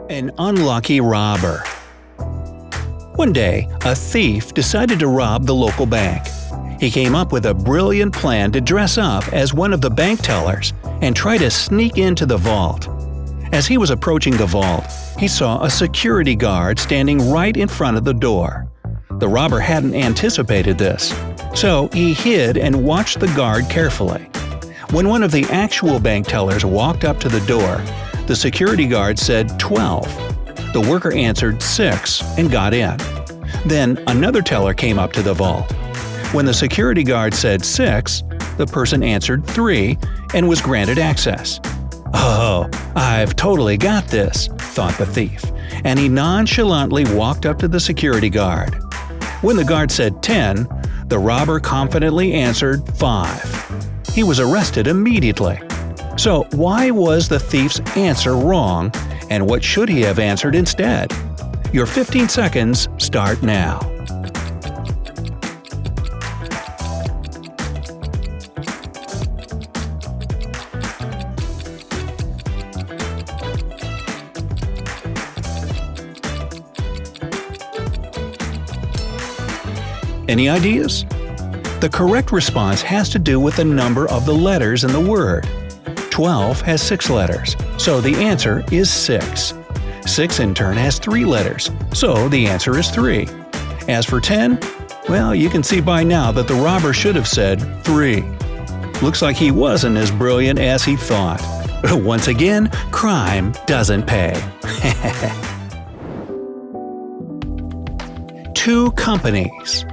An unlucky robber. One day, a thief decided to rob the local bank. He came up with a brilliant plan to dress up as one of the bank tellers and try to sneak into the vault. As he was approaching the vault, he saw a security guard standing right in front of the door. The robber hadn't anticipated this, so he hid and watched the guard carefully. When one of the actual bank tellers walked up to the door, the security guard said 12. The worker answered 6 and got in. Then another teller came up to the vault. When the security guard said 6, the person answered 3 and was granted access. "Oh, I've totally got this," thought the thief, and he nonchalantly walked up to the security guard. When the guard said 10, the robber confidently answered 5. He was arrested immediately. So why was the thief's answer wrong, and what should he have answered instead? Your 15 seconds start now. Any ideas? The correct response has to do with the number of the letters in the word. 12 has 6 letters, so the answer is 6. 6 in turn has 3 letters, so the answer is 3. As for 10, well, you can see by now that the robber should have said 3. Looks like he wasn't as brilliant as he thought. Once again, crime doesn't pay. 2 companies.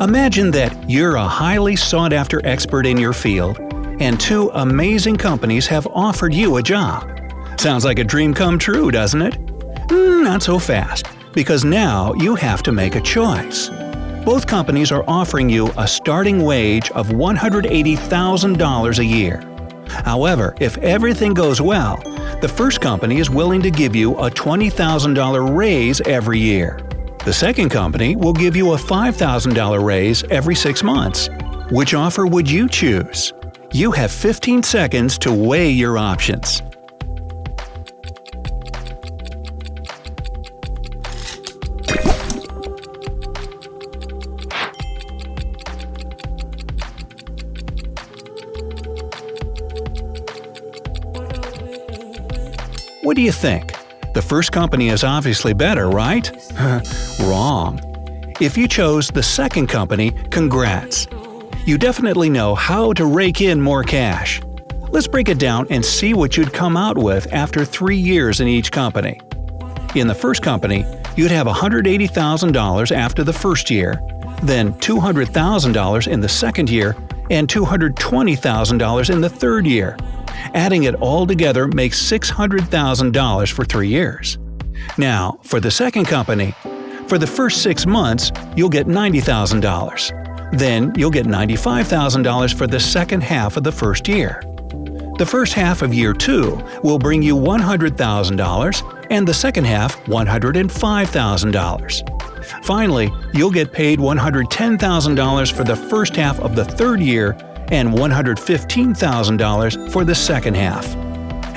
Imagine that you're a highly sought-after expert in your field, and 2 amazing companies have offered you a job. Sounds like a dream come true, doesn't it? Not so fast, because now you have to make a choice. Both companies are offering you a starting wage of $180,000 a year. However, if everything goes well, the first company is willing to give you a $20,000 raise every year. The second company will give you a $5,000 raise every 6 months. Which offer would you choose? You have 15 seconds to weigh your options. What do you think? The first company is obviously better, right? Wrong. If you chose the second company, congrats. You definitely know how to rake in more cash. Let's break it down and see what you'd come out with after 3 years in each company. In the first company, you'd have $180,000 after the first year, then $200,000 in the second year, and $220,000 in the third year. Adding it all together makes $600,000 for 3 years. Now, for the second company, for the first 6 months, you'll get $90,000. Then you'll get $95,000 for the second half of the first year. The first half of year 2 will bring you $100,000 and the second half $105,000. Finally, you'll get paid $110,000 for the first half of the third year and $115,000 for the second half.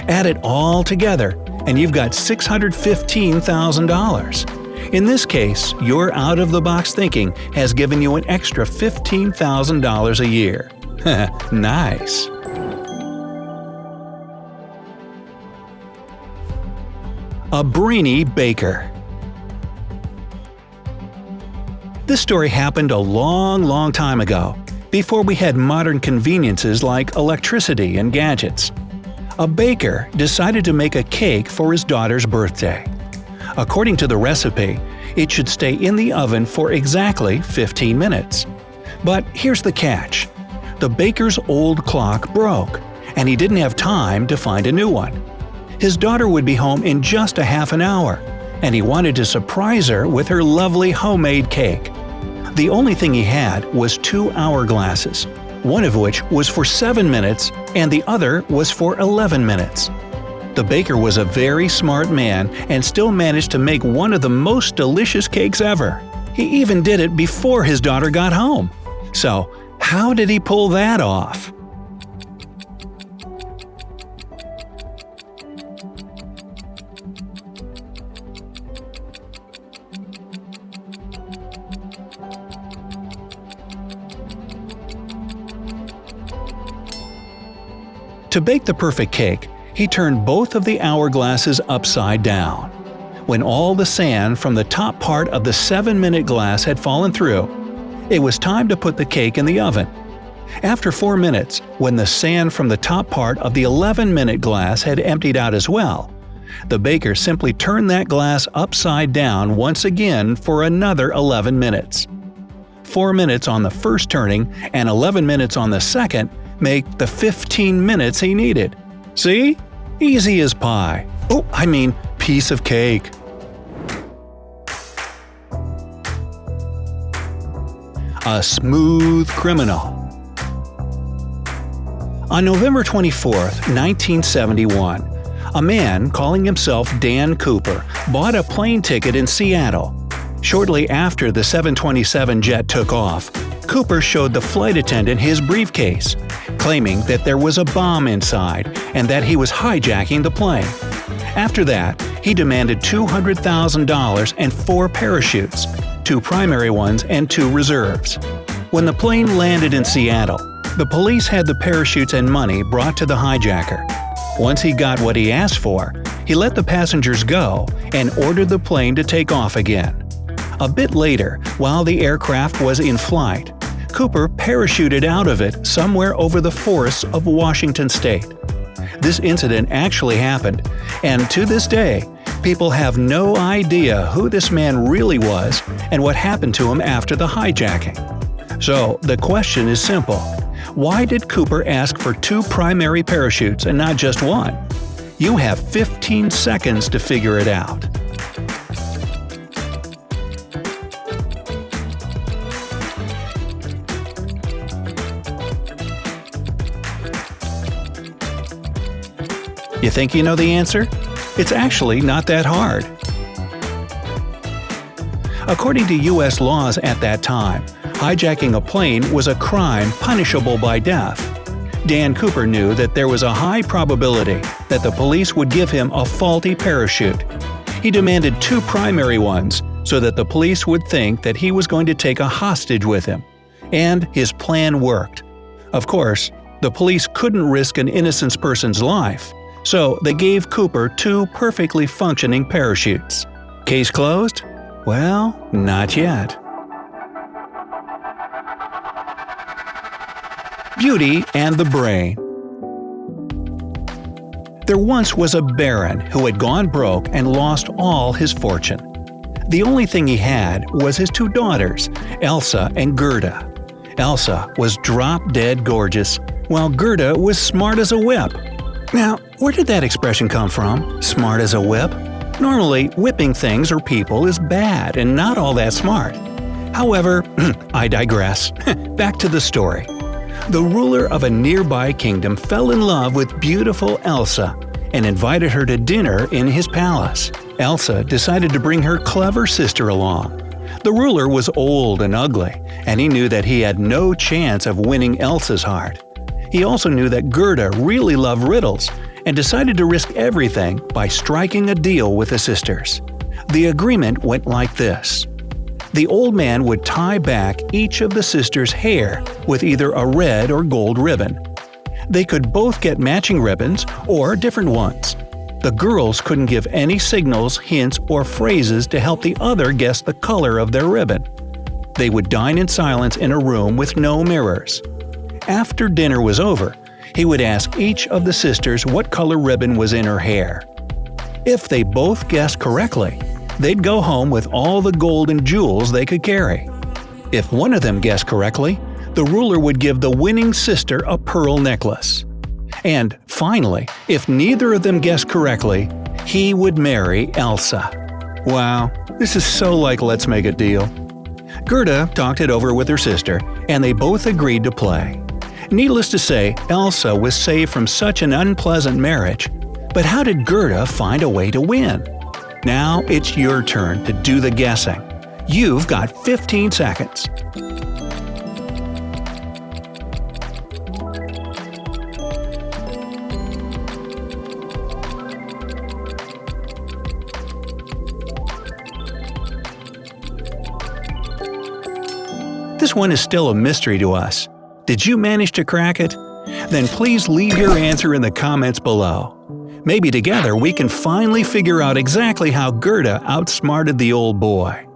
Add it all together, and you've got $615,000. In this case, your out-of-the-box thinking has given you an extra $15,000 a year. Nice! A brainy baker. This story happened a long time ago, before we had modern conveniences like electricity and gadgets. A baker decided to make a cake for his daughter's birthday. According to the recipe, it should stay in the oven for exactly 15 minutes. But here's the catch. The baker's old clock broke, and he didn't have time to find a new one. His daughter would be home in just a half an hour, and he wanted to surprise her with her lovely homemade cake. The only thing he had was 2 hourglasses, one of which was for 7 minutes and the other was for 11 minutes. The baker was a very smart man and still managed to make one of the most delicious cakes ever. He even did it before his daughter got home. So, how did he pull that off? To bake the perfect cake, he turned both of the hourglasses upside down. When all the sand from the top part of the 7-minute glass had fallen through, it was time to put the cake in the oven. After 4 minutes, when the sand from the top part of the 11-minute glass had emptied out as well, the baker simply turned that glass upside down once again for another 11 minutes. 4 minutes on the first turning and 11 minutes on the second make the 15 minutes he needed. See? Easy as pie. Oh, I mean, piece of cake. A smooth criminal. On November 24, 1971, a man calling himself Dan Cooper bought a plane ticket in Seattle. Shortly after the 727 jet took off, Cooper showed the flight attendant his briefcase, claiming that there was a bomb inside and that he was hijacking the plane. After that, he demanded $200,000 and 4 parachutes, 2 primary ones and 2 reserves. When the plane landed in Seattle, the police had the parachutes and money brought to the hijacker. Once he got what he asked for, he let the passengers go and ordered the plane to take off again. A bit later, while the aircraft was in flight, Cooper parachuted out of it somewhere over the forests of Washington state. This incident actually happened, and to this day, people have no idea who this man really was and what happened to him after the hijacking. So, the question is simple. Why did Cooper ask for 2 primary parachutes and not just 1? You have 15 seconds to figure it out. You think you know the answer? It's actually not that hard. According to U.S. laws at that time, hijacking a plane was a crime punishable by death. Dan Cooper knew that there was a high probability that the police would give him a faulty parachute. He demanded 2 primary ones so that the police would think that he was going to take a hostage with him. And his plan worked. Of course, the police couldn't risk an innocent person's life, so they gave Cooper 2 perfectly functioning parachutes. Case closed? Well, not yet. Beauty and the Brain. There once was a baron who had gone broke and lost all his fortune. The only thing he had was his 2 daughters, Elsa and Gerda. Elsa was drop-dead gorgeous, while Gerda was smart as a whip. Now, where did that expression come from, smart as a whip? Normally, whipping things or people is bad and not all that smart. However, I digress. Back to the story. The ruler of a nearby kingdom fell in love with beautiful Elsa and invited her to dinner in his palace. Elsa decided to bring her clever sister along. The ruler was old and ugly, and he knew that he had no chance of winning Elsa's heart. He also knew that Gerda really loved riddles and decided to risk everything by striking a deal with the sisters. The agreement went like this. The old man would tie back each of the sisters' hair with either a red or gold ribbon. They could both get matching ribbons or different ones. The girls couldn't give any signals, hints, or phrases to help the other guess the color of their ribbon. They would dine in silence in a room with no mirrors. After dinner was over, he would ask each of the sisters what color ribbon was in her hair. If they both guessed correctly, they'd go home with all the gold and jewels they could carry. If one of them guessed correctly, the ruler would give the winning sister a pearl necklace. And finally, if neither of them guessed correctly, he would marry Elsa. Wow, this is so like Let's Make a Deal. Gerda talked it over with her sister, and they both agreed to play. Needless to say, Elsa was saved from such an unpleasant marriage. But how did Gerda find a way to win? Now it's your turn to do the guessing. You've got 15 seconds. This one is still a mystery to us. Did you manage to crack it? Then please leave your answer in the comments below. Maybe together we can finally figure out exactly how Gerda outsmarted the old boy.